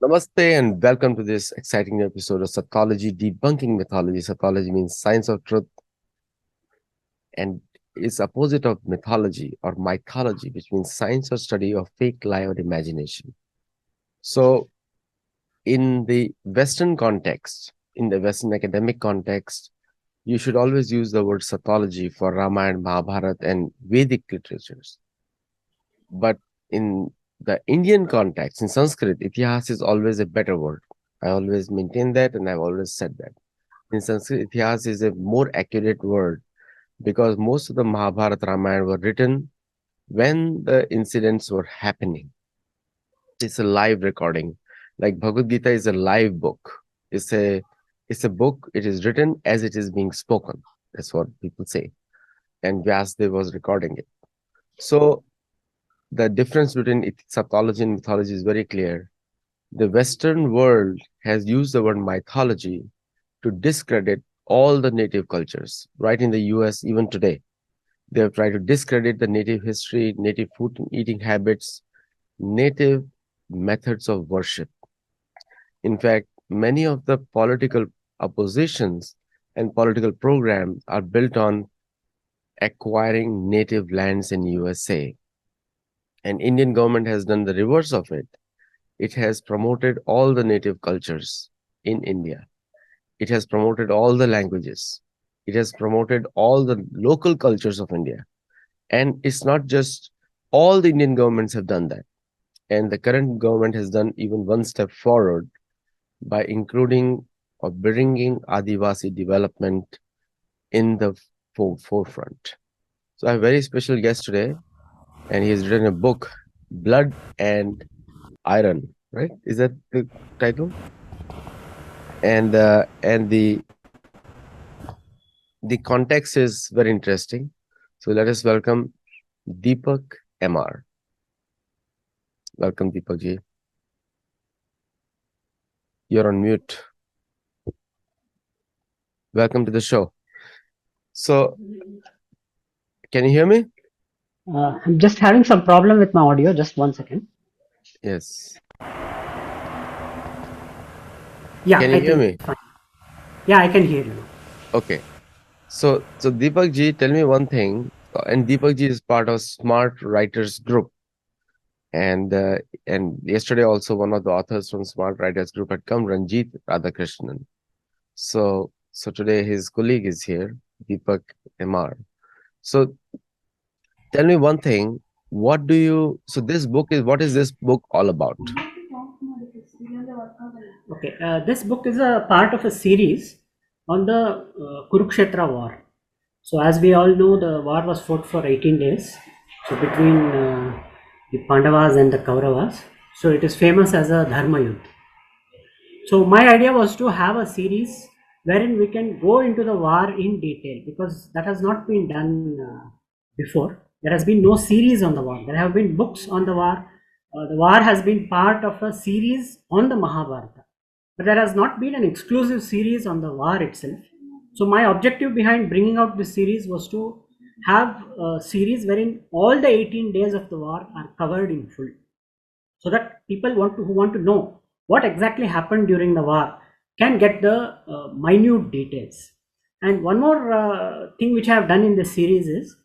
Namaste and welcome to this exciting new episode of Sattology Debunking Mythology. Sattology means science of truth and is opposite of mythology or mythology, which means science or study of fake, lie, or imagination. So, in the Western context, in the Western academic context, you should always use the word Sattology for Ramayana, Mahabharata, and Vedic literatures. But in the Indian context, in Sanskrit, Itihas is always a better word. I always maintain that and I've always said that. In Sanskrit, Itihas is a more accurate word because most of the Mahabharata Ramayana were written when the incidents were happening. It's a live recording. Like Bhagavad Gita is a live book. It's a book, it is written as it is being spoken. That's what people say. And Vyasdev was recording it. So the difference between Sattology and mythology is very clear. The Western world has used the word mythology to discredit all the native cultures, right in the US, even today. They have tried to discredit the native history, native food and eating habits, native methods of worship. In fact, many of the political oppositions and political programs are built on acquiring native lands in USA. And Indian government has done the reverse of it. It has promoted all the native cultures in India. It has promoted all the languages. It has promoted all the local cultures of India. And it's not just all the Indian governments have done that. And the current government has done even one step forward by including or bringing Adivasi development in the forefront. So I have a very special guest today, and he has written a book, Blood and Iron, right? Is that the title? And the context is very interesting. So let us welcome Deepak M R. Welcome, Deepak ji. You're on mute. Welcome to the show. So, can you hear me? I'm just having some problem with my audio. Just 1 second. Yes. Yeah, Can you hear me? fine. Yeah, I can hear you. Okay. So Deepak ji, tell me one thing. And Deepak ji is part of Smart Writers Group. And yesterday also one of the authors from Smart Writers Group had come, Ranjit Radhakrishnan. So today his colleague is here, Deepak M R. So tell me one thing. What is this book all about? Okay, this book is a part of a series on the Kurukshetra war. So, as we all know, the war was fought for 18 days. So, between the Pandavas and the Kauravas. So, it is famous as a Dharma Yudh. So, my idea was to have a series wherein we can go into the war in detail, because that has not been done before. There has been no series on the war. There have been books on the war. The war has been part of a series on the Mahabharata, but there has not been an exclusive series on the war itself. So my objective behind bringing out this series was to have a series wherein all the 18 days of the war are covered in full, so that people who want to know what exactly happened during the war can get the minute details. And one more thing which I have done in this series is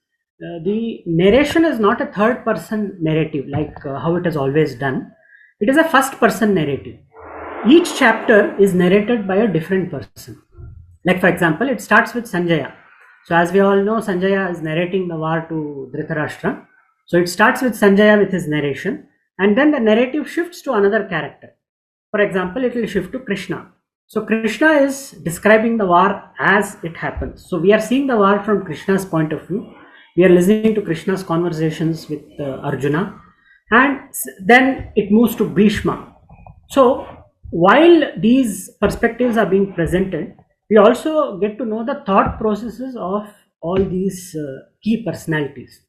the narration is not a third person narrative like how it is always done. It is a first person narrative. Each chapter is narrated by a different person. Like, for example, it starts with Sanjaya. So as we all know, Sanjaya is narrating the war to Dhritarashtra. So it starts with Sanjaya with his narration, and then the narrative shifts to another character. For example, it will shift to Krishna. So Krishna is describing the war as it happens. So we are seeing the war from Krishna's point of view. We are listening to Krishna's conversations with Arjuna, and then it moves to Bhishma. So while these perspectives are being presented, we also get to know the thought processes of all these key personalities.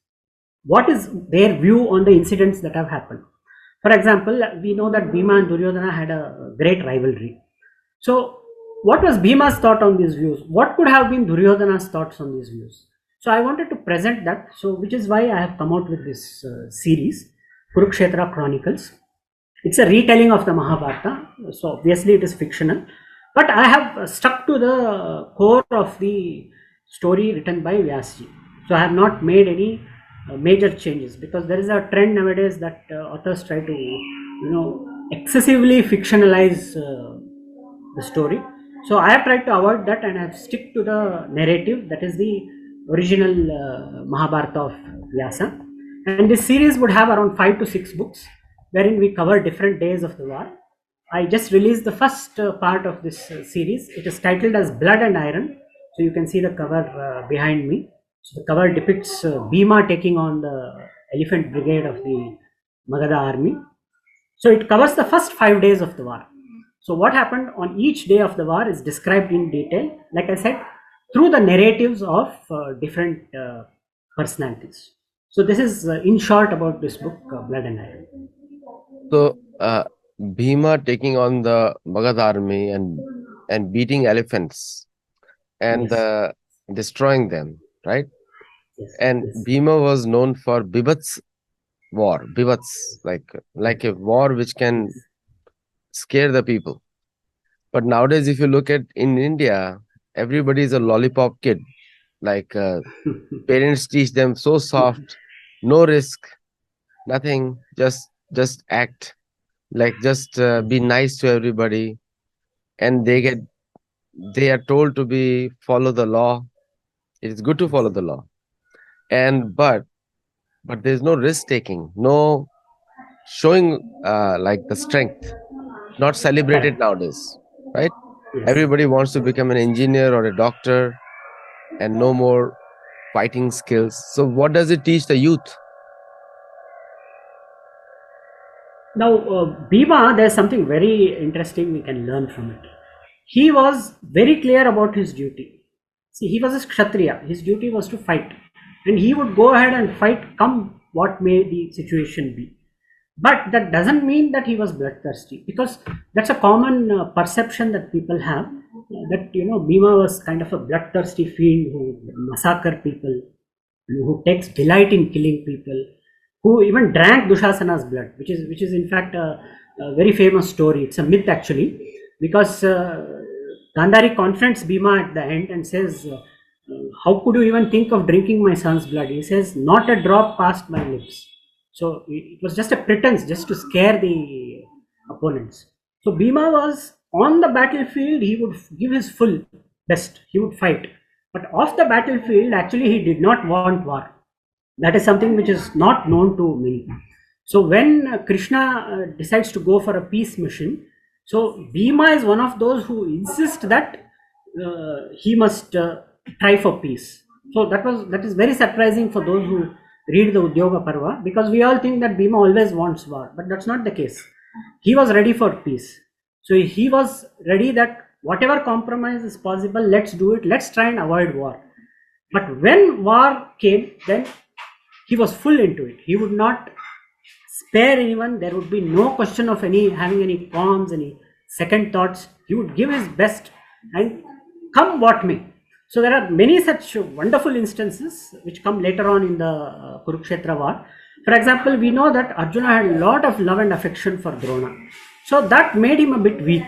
What is their view on the incidents that have happened? For example, we know that Bhima and Duryodhana had a great rivalry. So, what was Bhima's thought on these views? What could have been Duryodhana's thoughts on these views? So, I wanted to present that. So, which is why I have come out with this series, Kurukshetra Chronicles. It's a retelling of the Mahabharata, so obviously it is fictional. But I have stuck to the core of the story written by Vyasji. So I have not made any major changes, because there is a trend nowadays that authors try to, excessively fictionalize the story. So I have tried to avoid that, and I have stick to the narrative that is the original Mahabharata of Vyasa. And this series would have around 5 to 6 books, wherein we cover different days of the war. I just released the first part of this series. It is titled as Blood and Iron. So you can see the cover behind me. So the cover depicts Bhima taking on the elephant brigade of the Magadha army. So it covers the first 5 days of the war. So what happened on each day of the war is described in detail, like I said, through the narratives of different personalities. So this is in short about this book, Blood and Iron. So Bhima taking on the Magadha army and beating elephants and Yes, destroying them, right? yes, And yes. Bhima was known for Bibats war, Bibats, like a war which can Yes. scare the people. But nowadays, if you look at in India, everybody is a lollipop kid. Like parents teach them so soft, no risk, nothing, just act, like just be nice to everybody, and Yes. they are told to be follow the law. It is good to follow the law, and but there's no risk taking, no showing like the strength, not celebrated Correct. nowadays, right? Yes. Everybody wants to become an engineer or a doctor and no more fighting skills. So what does it teach the youth? Now, Bhima, there's something very interesting we can learn from it. He was very clear about his duty. See, he was a Kshatriya. His duty was to fight. And he would go ahead and fight, come what may the situation be. But that doesn't mean that he was bloodthirsty, because that's a common perception that people have, that, Bhima was kind of a bloodthirsty fiend who massacre people, who takes delight in killing people, who even drank Dushasana's blood, which is in fact a very famous story. It's a myth actually, because Gandhari confronts Bhima at the end and says, "How could you even think of drinking my son's blood?" He says, "Not a drop passed my lips." So it was just a pretense, just to scare the opponents. So Bhima was on the battlefield. He would give his full best. He would fight, but off the battlefield, actually, he did not want war. That is something which is not known to many. So when Krishna decides to go for a peace mission, so Bhima is one of those who insist that he must try for peace. So that is very surprising for those who read the Udyoga Parva, because we all think that Bhima always wants war, but that's not the case. He was ready for peace. So he was ready that whatever compromise is possible, let's do it. Let's try and avoid war. But when war came, then he was full into it. He would not spare anyone. There would be no question of any having any qualms, any second thoughts. He would give his best, and come what may. So there are many such wonderful instances which come later on in the Kurukshetra war. For example, we know that Arjuna had a lot of love and affection for Drona. So that made him a bit weak.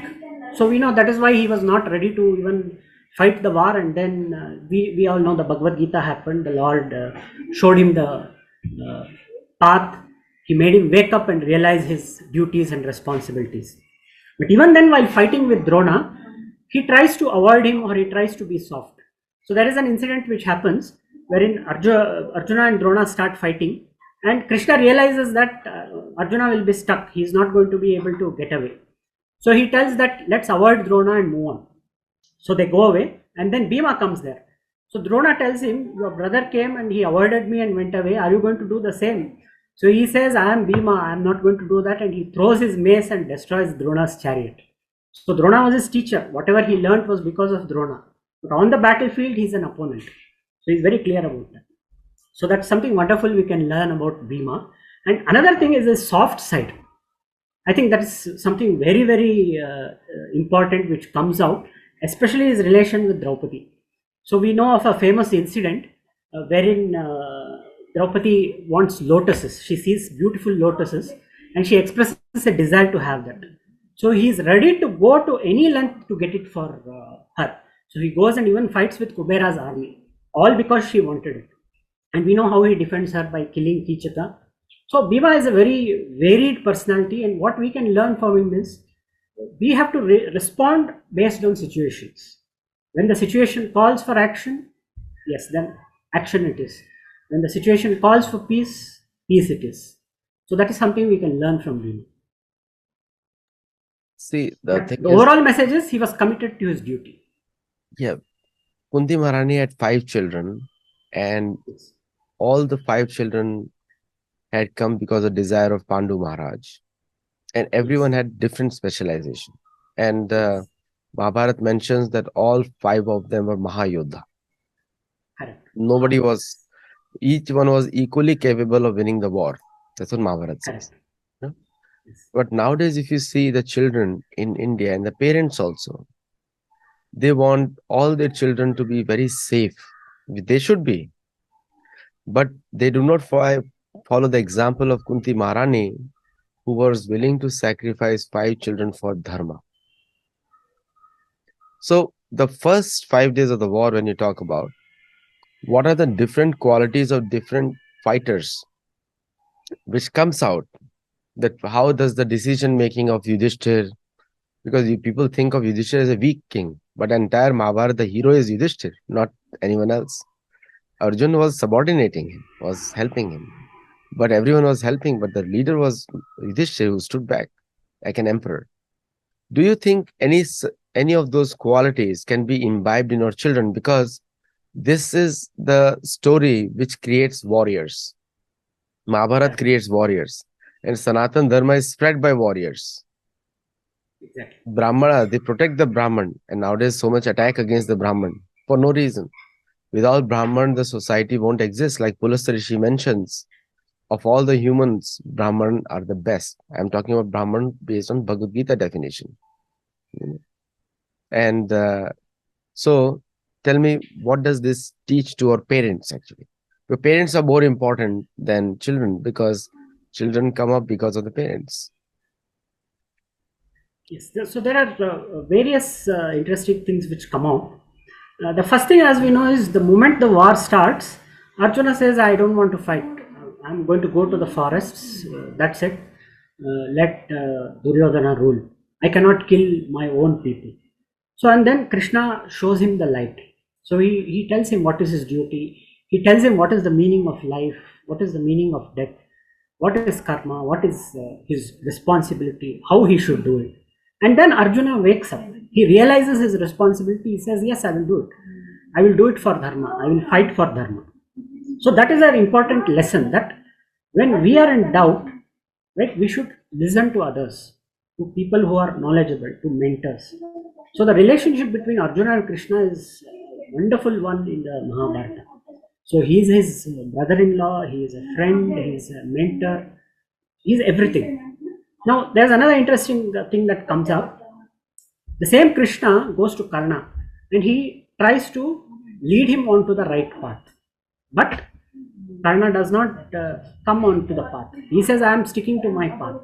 So we know that is why he was not ready to even fight the war. And then we all know the Bhagavad Gita happened. The Lord showed him the path. He made him wake up and realize his duties and responsibilities. But even then, while fighting with Drona, he tries to avoid him, or he tries to be soft. So there is an incident which happens wherein Arjuna and Drona start fighting, and Krishna realizes that Arjuna will be stuck. He is not going to be able to get away. So he tells that let's avoid Drona and move on. So they go away, and then Bhima comes there. So Drona tells him, "Your brother came and he avoided me and went away. Are you going to do the same?" So he says, "I am Bhima. I am not going to do that." And he throws his mace and destroys Drona's chariot. So Drona was his teacher. Whatever he learnt was because of Drona. But on the battlefield, he's an opponent. So he's very clear about that. So that's something wonderful we can learn about Bhima. And another thing is his soft side. I think that is something very, very important which comes out, especially his relation with Draupadi. So we know of a famous incident wherein Draupadi wants lotuses. She sees beautiful lotuses, and she expresses a desire to have that. So he is ready to go to any length to get it for her. So he goes and even fights with Kubera's army, all because she wanted it. And we know how he defends her by killing Kichata. So Bhima is a very varied personality, and what we can learn from him is we have to respond based on situations. When the situation calls for action, yes, then action it is. When the situation calls for peace, peace it is. So that is something we can learn from Bhima. See, the But thing the is, overall message is he was committed to his duty. yeah, Kunti Maharani had 5 children, and Yes. all the 5 children had come because of desire of Pandu Maharaj, and everyone Yes. had different specialization. And Yes. Mahabharata mentions that all 5 of them were Mahayodha. Correct. Nobody was, each one was equally capable of winning the war. That's what Mahabharata says. Correct. you know. Yes. But nowadays, if you see the children in India and the parents also, they want all their children to be very safe. They should be, but they do not follow the example of Kunti Maharani, who was willing to sacrifice 5 children for dharma. So, the first 5 days of the war, when you talk about what are the different qualities of different fighters, which comes out that how does the decision making of Yudhishthir, because people think of Yudhishthir as a weak king, but entire Mahabharata, the hero is Yudhishthir, not anyone else. Arjun was subordinating him, was helping him, but everyone was helping, but the leader was Yudhishthir, who stood back like an emperor. Do you think any of those qualities can be imbibed in our children? Because this is the story which creates warriors. Mahabharata Correct. creates warriors, and Sanatan Dharma is spread by warriors. Exactly. Brahmana, they protect the Brahman, and nowadays so much attack against the Brahman for no reason. Without Brahman, the society won't exist. Like Pulastya Rishi mentions, of all the humans, Brahman are the best. I'm talking about Brahman based on Bhagavad Gita definition. And so, tell me, what does this teach to our parents actually? Your parents are more important than children because children come up because of the parents. Yes. So there are various interesting things which come out. The first thing, as we know, is the moment the war starts, Arjuna says, "I don't want to fight. I'm going to go to the forests. That's it. Let Duryodhana rule. I cannot kill my own people." So, and then Krishna shows him the light. So he tells him what is his duty. He tells him what is the meaning of life, what is the meaning of death, what is karma, what is his responsibility, how he should do it. And then Arjuna wakes up. He realizes his responsibility. He says, "Yes, I will do it. I will do it for dharma. I will fight for dharma." So that is an important lesson, that when we are in doubt, right, we should listen to others, to people who are knowledgeable, to mentors. So the relationship between Arjuna and Krishna is a wonderful one in the Mahabharata. So he is his brother-in-law, he is a friend, he is a mentor, he is everything. Now there's another interesting thing that comes up. The same Krishna goes to Karna and he tries to lead him onto the right path. But Karna does not come onto the path. He says, "I am sticking to my path.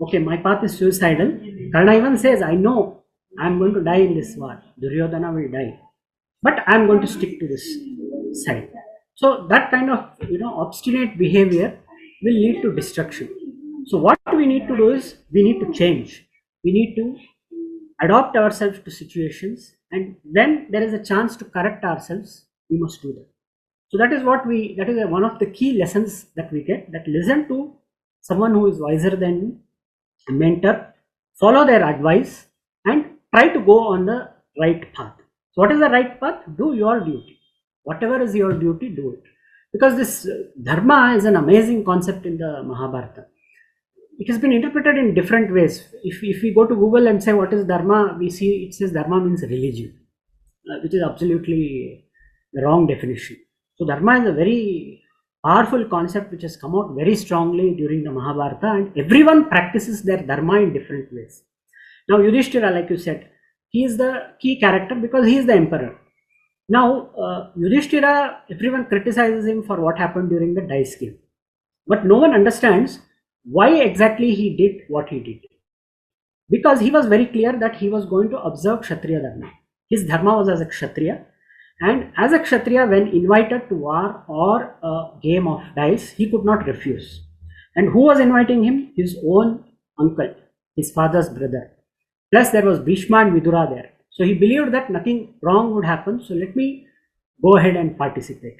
Okay, my path is suicidal." Karna even says, "I know I am going to die in this war. Duryodhana will die. But I am going to stick to this side." So that kind of obstinate behavior will lead to destruction. So what we need to do is we need to change. We need to adapt ourselves to situations, and when there is a chance to correct ourselves, we must do that. So that is one of the key lessons that we get, that listen to someone who is wiser than you, a mentor, follow their advice, and try to go on the right path. So what is the right path? Do your duty. Whatever is your duty, do it. Because this dharma is an amazing concept in the Mahabharata. It has been interpreted in different ways. If we go to Google and say what is dharma, we see it says dharma means religion, which is absolutely the wrong definition. So dharma is a very powerful concept which has come out very strongly during the Mahabharata, and everyone practices their dharma in different ways. Now Yudhishthira, like you said, he is the key character because he is the emperor. Now Yudhishthira, everyone criticizes him for what happened during the dice game, but no one understands why exactly he did what he did. Because he was very clear that he was going to observe Kshatriya Dharma. His Dharma was as a Kshatriya, and as a Kshatriya, when invited to war or a game of dice, he could not refuse. And who was inviting him? His own uncle, his father's brother. Plus, there was Bhishma and Vidura there. So he believed that nothing wrong would happen. So let me go ahead and participate.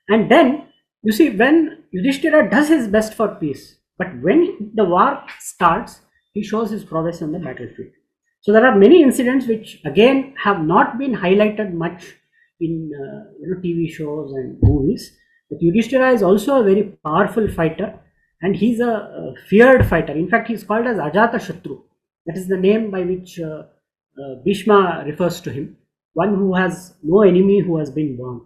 And then, you see, when Yudhishthira does his best for peace, but when the war starts, he shows his prowess on the battlefield. So there are many incidents which again have not been highlighted much in TV shows and movies. But Yudhishthira is also a very powerful fighter, and he's a feared fighter. In fact, he's called as Ajata Shatru. That is the name by which Bhishma refers to him, one who has no enemy who has been born.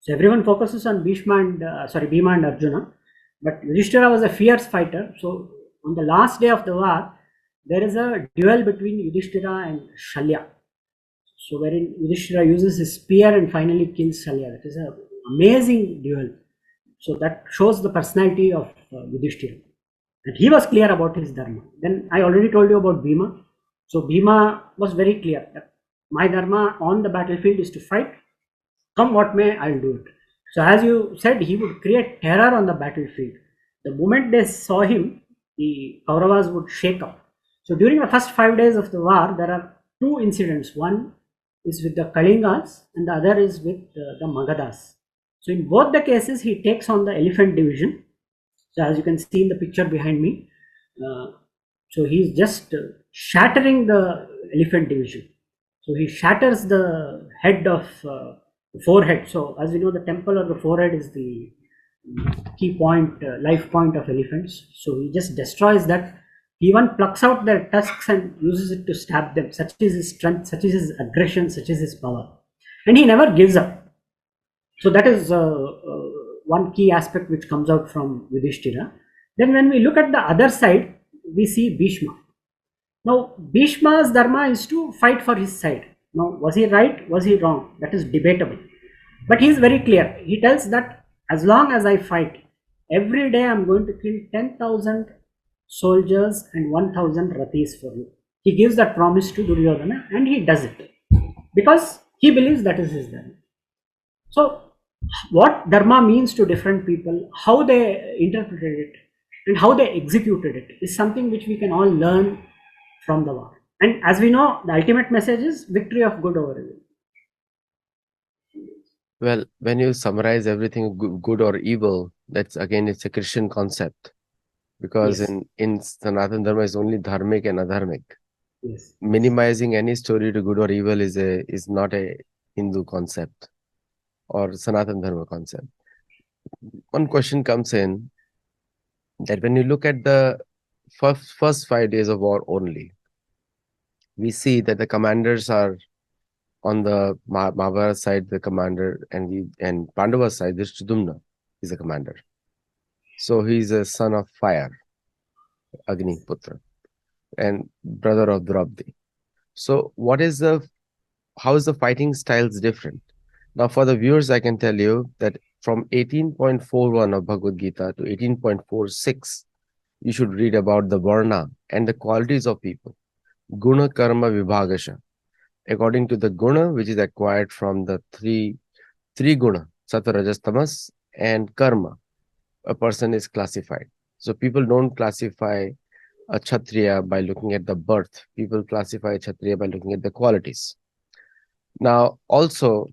So everyone focuses on Bhima and Arjuna, but Yudhishthira was a fierce fighter. So on the last day of the war, there is a duel between Yudhishthira and Shalya. So wherein Yudhishthira uses his spear and finally kills Shalya. That is an amazing duel. So that shows the personality of Yudhishthira. And he was clear about his dharma. Then I already told you about Bhima. So Bhima was very clear that my dharma on the battlefield is to fight. Come what may, I'll do it. So as you said, he would create terror on the battlefield. The moment they saw him, the Kauravas would shake up. So during the first 5 days of the war, there are two incidents. One is with the Kalingas and the other is with the Magadhas. So in both the cases, he takes on the elephant division. So as you can see in the picture behind me, so he's just shattering the elephant division. So he shatters the head of the forehead. So as we know, the temple or the forehead is the key point, life point of elephants. So he just destroys that. He even plucks out their tusks and uses it to stab them. Such is his strength, such is his aggression, such is his power. And he never gives up. So that is one key aspect which comes out from Yudhishthira. Then when we look at the other side, we see Bhishma. Now, Bhishma's dharma is to fight for his side. Now, was he right? Was he wrong? That is debatable. But he is very clear. He tells that as long as I fight, every day I am going to kill 10,000 soldiers and 1,000 rathis for you. He gives that promise to Duryodhana and he does it because he believes that is his dharma. So, what dharma means to different people, how they interpreted it, and how they executed it is something which we can all learn from the war. And as we know, the ultimate message is victory of good over evil. Well, when you summarize everything good or evil, that's again, it's a Christian concept. Because Yes. in Sanatana Dharma is only dharmic and adharmic. Yes. Minimizing any story to good or evil is not a Hindu concept or Sanatana Dharma concept. One question comes in that when you look at the first 5 days of war only, we see that the commanders are on the Mahabharata side, the commander, and Pandava side, Dhriഷ്ടadumna is the commander. So he's a son of fire, Agni Putra, and brother of Draupadi. So how is the fighting styles different? Now, for the viewers, I can tell you that from 18.41 of Bhagavad Gita to 18.46, you should read about the Varna and the qualities of people. Guna Karma Vibhagasha. According to the guna, which is acquired from the three guna, Sattva, Rajas, Tamas, and Karma, a person is classified. So people don't classify a Kshatriya by looking at the birth. People classify a Kshatriya by looking at the qualities. Now, also,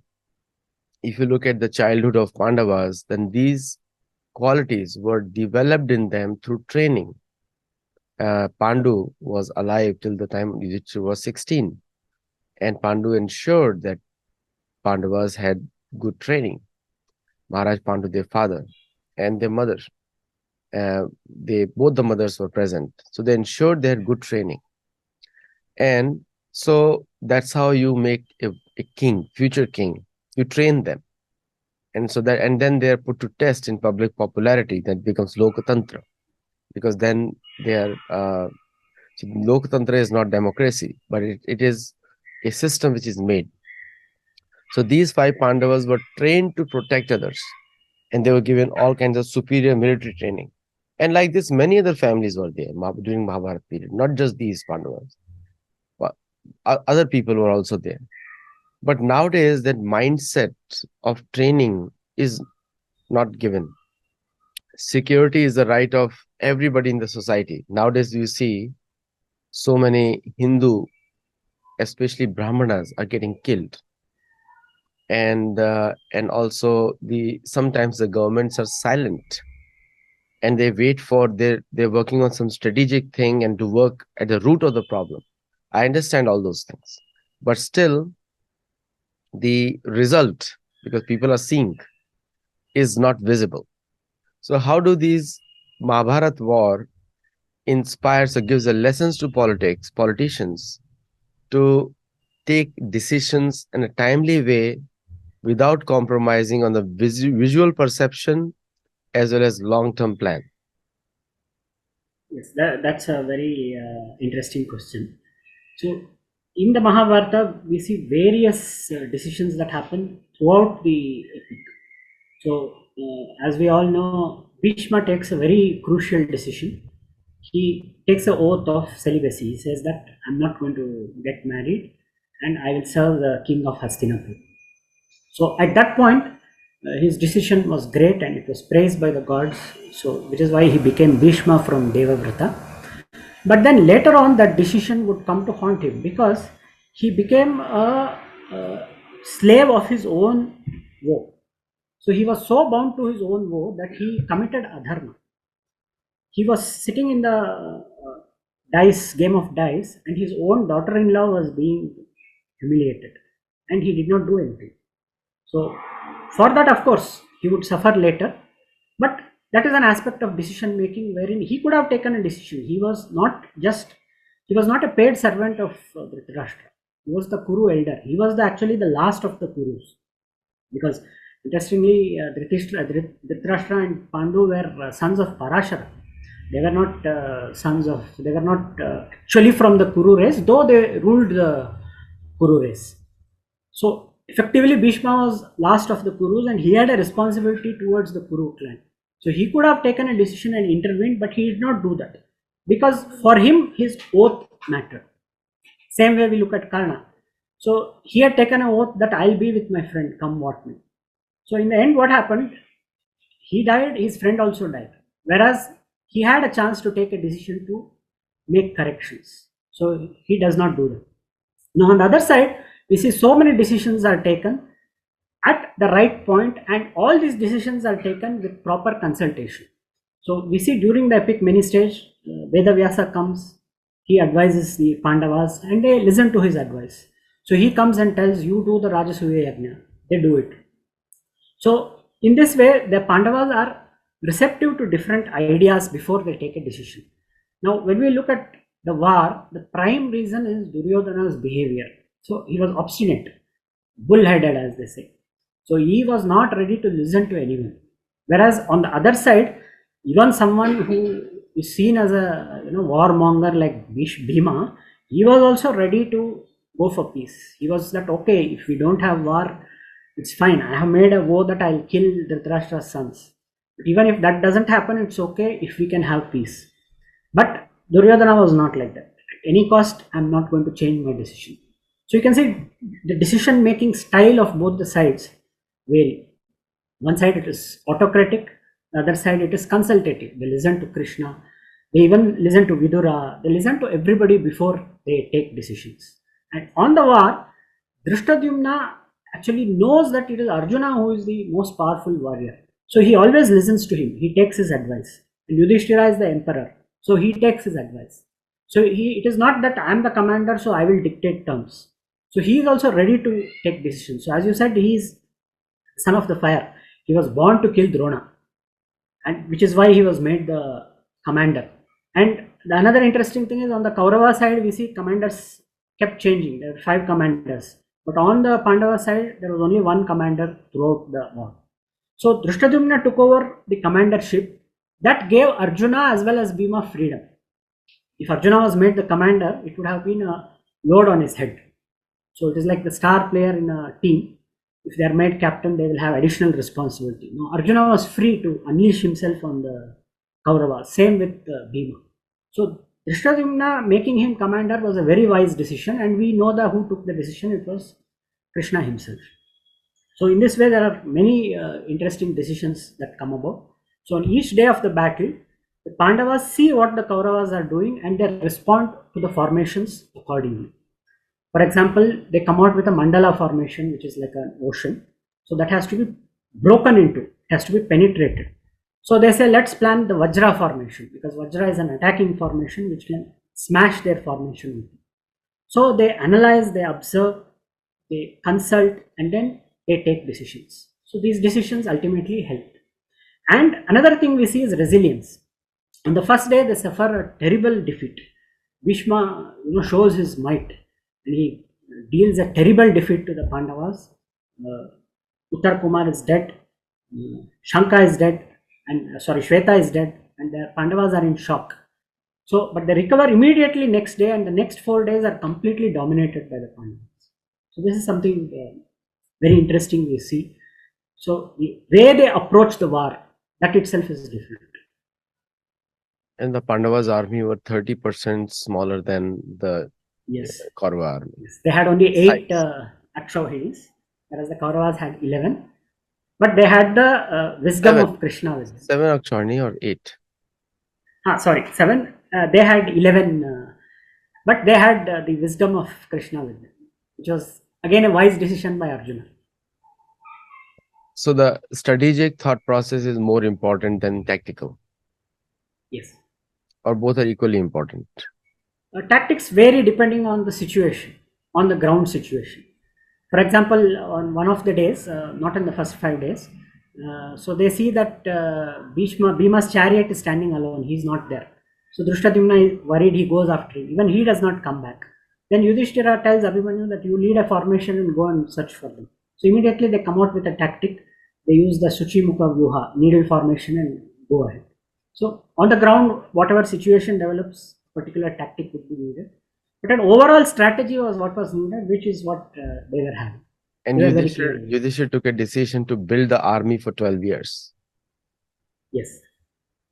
if you look at the childhood of Pandavas, then these qualities were developed in them through training. Pandu was alive till the time Yudhishthira was 16. And Pandu ensured that Pandavas had good training. Maharaj Pandu, their father, and their mother. Both the mothers were present. So they ensured they had good training. And so that's how you make a king, future king. You train them. And then they're put to test in public popularity. That becomes Lokatantra. Because then so Lokatantra is not democracy, but it is a system which is made. So these 5 Pandavas were trained to protect others, and they were given all kinds of superior military training. And like this, many other families were there during Mahabharata period, not just these Pandavas, but other people were also there. But nowadays, that mindset of training is not given. Security is the right of everybody in the society. Nowadays, you see so many Hindu, especially Brahmanas, are getting killed, and also the sometimes the governments are silent and they wait for they're working on some strategic thing and to work at the root of the problem. I understand all those things, but still the result, because people are seeing, is not visible. So how do these Mahabharat war inspires or gives a lessons to politicians to take decisions in a timely way without compromising on the visual perception as well as long-term plan? Yes, that's a very interesting question. So, in the Mahabharata, we see various decisions that happen throughout the epic. So, as we all know, Bhishma takes a very crucial decision. He takes an oath of celibacy. He says that I'm not going to get married and I will serve the king of Hastinapur. So at that point, his decision was great and it was praised by the gods. So which is why he became Bhishma from Devavrata. But then later on, that decision would come to haunt him because he became a slave of his own woe. So he was so bound to his own woe that he committed adharma. He was sitting in the dice game of dice, and his own daughter-in-law was being humiliated, and he did not do anything. So, for that, of course, he would suffer later. But that is an aspect of decision making wherein he could have taken a decision. He was not a paid servant of Dhritarashtra. He was the Kuru elder. He was actually the last of the Kurus. Because interestingly, Dhritarashtra and Pandu were sons of Parashara. They were not they were not actually from the Kuru race, though they ruled the Kuru race. So effectively, Bhishma was last of the Kurus and he had a responsibility towards the Kuru clan. So he could have taken a decision and intervened, but he did not do that because for him, his oath mattered. Same way we look at Karna. So he had taken an oath that I'll be with my friend, come what may. So in the end, what happened? He died, his friend also died. Whereas he had a chance to take a decision to make corrections. So he does not do that. Now on the other side, we see so many decisions are taken at the right point, and all these decisions are taken with proper consultation. So we see during the epic mini stage, Vedavyasa comes, he advises the Pandavas and they listen to his advice. So he comes and tells you do the Rajasuya Yajna, they do it. So in this way, the Pandavas are receptive to different ideas before they take a decision. Now when we look at the war, the prime reason is Duryodhana's behavior. So he was obstinate, bullheaded as they say. So he was not ready to listen to anyone. Whereas on the other side, even someone who is seen as a warmonger like Bhima, he was also ready to go for peace. He was that okay, if we don't have war, it's fine. I have made a vow that I'll kill Dhritarashtra's sons. But even if that doesn't happen, it's okay if we can have peace. But Duryodhana was not like that. At any cost, I'm not going to change my decision. So you can see the decision making style of both the sides vary. One side it is autocratic, the other side it is consultative. They listen to Krishna, they even listen to Vidura, they listen to everybody before they take decisions. And on the war, Drishtadyumna actually knows that it is Arjuna who is the most powerful warrior. So he always listens to him, he takes his advice. And Yudhishthira is the emperor, so he takes his advice. So it is not that I am the commander, so I will dictate terms. So he is also ready to take decisions. So as you said, he is son of the fire. He was born to kill Drona, and which is why he was made the commander. And the another interesting thing is on the Kaurava side, we see commanders kept changing. There were 5 commanders, but on the Pandava side, there was only one commander throughout the war. So Drishtadyumna took over the commandership. That gave Arjuna as well as Bhima freedom. If Arjuna was made the commander, it would have been a load on his head. So it is like the star player in a team. If they are made captain, they will have additional responsibility. Now Arjuna was free to unleash himself on the Kauravas. Same with Bhima. So Drishtadyumna making him commander was a very wise decision, and we know that who took the decision. It was Krishna himself. So in this way, there are many interesting decisions that come about. So on each day of the battle, the Pandavas see what the Kauravas are doing and they respond to the formations accordingly. For example, they come out with a mandala formation, which is like an ocean. So that has to be broken into, it has to be penetrated. So they say, let's plan the Vajra formation, because Vajra is an attacking formation which can smash their formation. So they analyze, they observe, they consult, and then they take decisions. So these decisions ultimately help. And another thing we see is resilience. On the first day, they suffer a terrible defeat. Bhishma, shows his might, and he deals a terrible defeat to the Pandavas. Uttar Kumar is dead, Shanka is dead, and Shweta is dead, and the Pandavas are in shock. So, but they recover immediately next day, and the next 4 days are completely dominated by the Pandavas. So this is something very interesting we see. So the way they approach the war, that itself is different. And the Pandavas' army were 30% smaller than the Kaurava army. Yes. They had only 8 Akshahinis, whereas the Kauravas had 11. But they had the wisdom of Krishna with them. 7 Akshani or 8? 7. They had 11, but they had the wisdom of Krishna with them, which was again a wise decision by Arjuna. So the strategic thought process is more important than tactical? Yes. Or both are equally important? Tactics vary depending on the situation, on the ground situation. For example, on one of the days, not in the first 5 days, so they see that Bhima's chariot is standing alone, he is not there. So Drishtadyumna is worried, he goes after him. Even he does not come back. Then Yudhishthira tells Abhimanyu that you lead a formation and go and search for them. So immediately they come out with a tactic. They use the Suchimukha Vyuha, needle formation, and go ahead. So on the ground, whatever situation develops, particular tactic would be needed. But an overall strategy was what was needed, which is what they were having. And Yudhishthira took a decision to build the army for 12 years. Yes.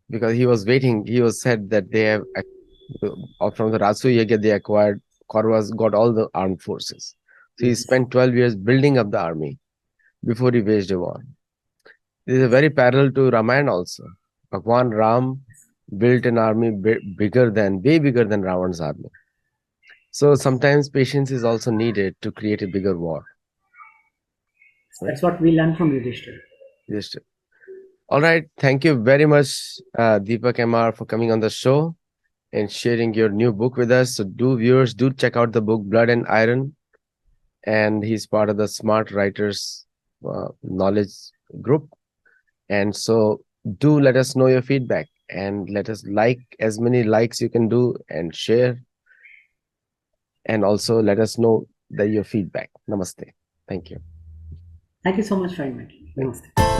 Because he was waiting, he was said that they have, from the Rasu Yagya, they acquired, Kauravas got all the armed forces. So he spent 12 years building up the army before he waged a war. This is a very parallel to Ramayana also. Bhagwan Ram built an army way bigger than Ravan's army. So sometimes patience is also needed to create a bigger war. That's what we learn from Yudhishthira. All right. Thank you very much, Deepak M R, for coming on the show and sharing your new book with us. So viewers, do check out the book Blood and Iron. And he's part of the Smart Writers Knowledge Group. And so do let us know your feedback and let us like as many likes you can do and share. And also let us know your feedback. Namaste. Thank you. Thank you so much for inviting me. Namaste.